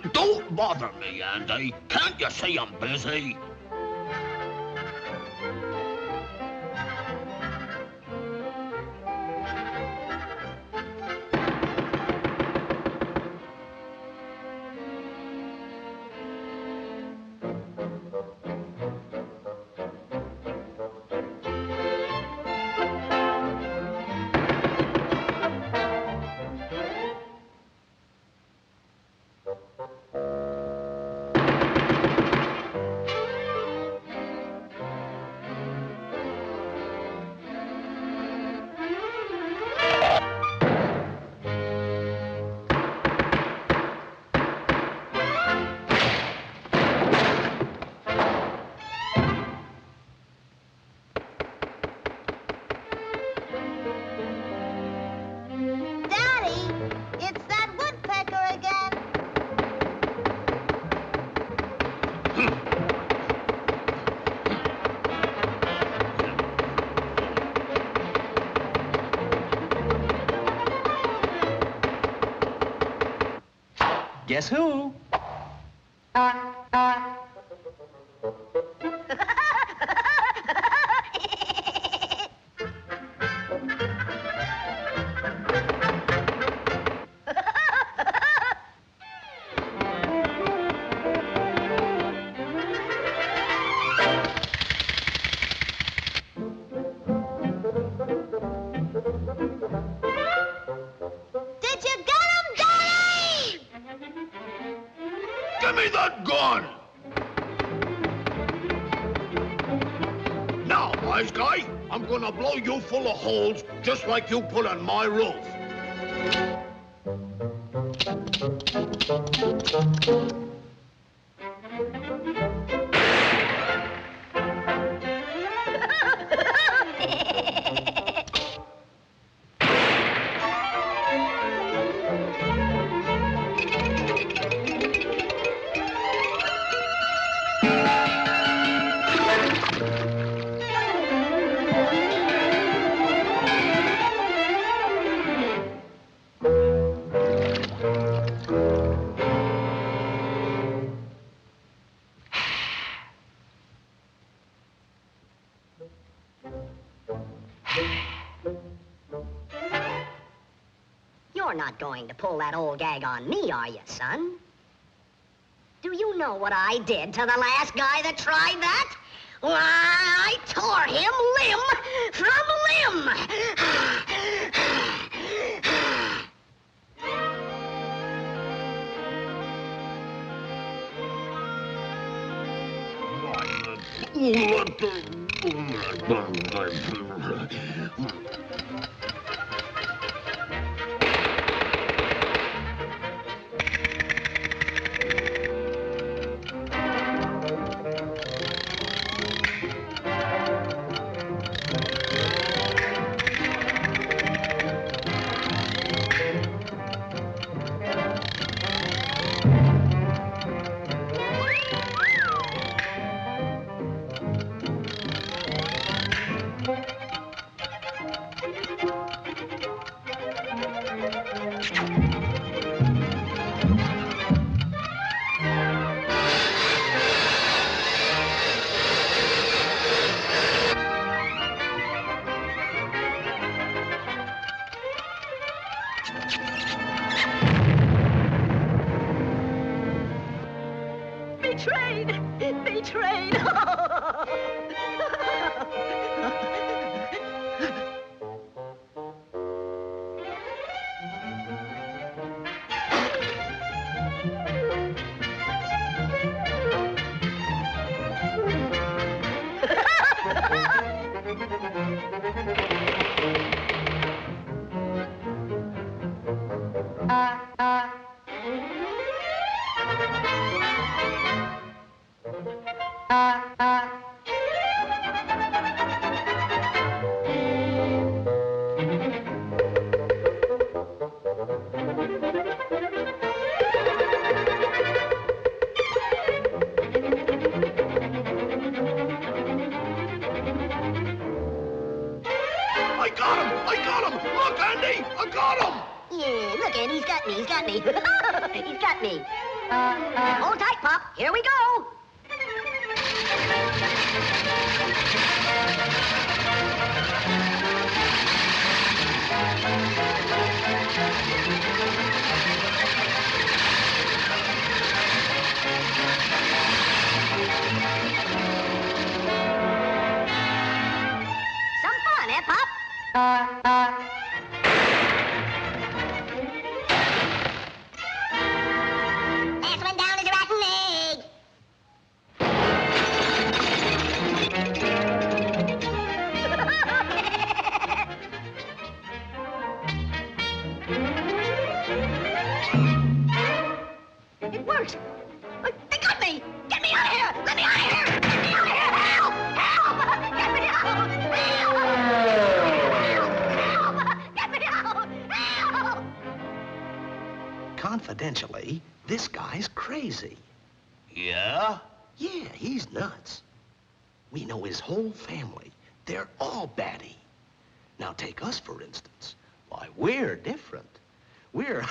Don't bother me, Andy. Can't you see I'm busy? Guess who? Give me that gun! Now, wise guy, I'm gonna blow you full of holes just like you put on my roof. You're not going to pull that old gag on me, are you, son? Do you know what I did to the last guy that tried that? Why, I tore him limb from limb! Betrayed! Betrayed! Yeah, look, Andy, he's got me. He's got me. He's got me. Hold tight, Pop. Here we go. Some fun, eh, Pop? Last one down is a rotten egg. It works. They got me. Get me out of here. Let me out of here. Get me out of here. Help! Help! Get me out! Help! Help! Get me out! Help! Confidentially, this guy's crazy. Yeah? Yeah, he's nuts. We know his whole family. They're all batty. Now take us, for instance. Why, we're different. We're...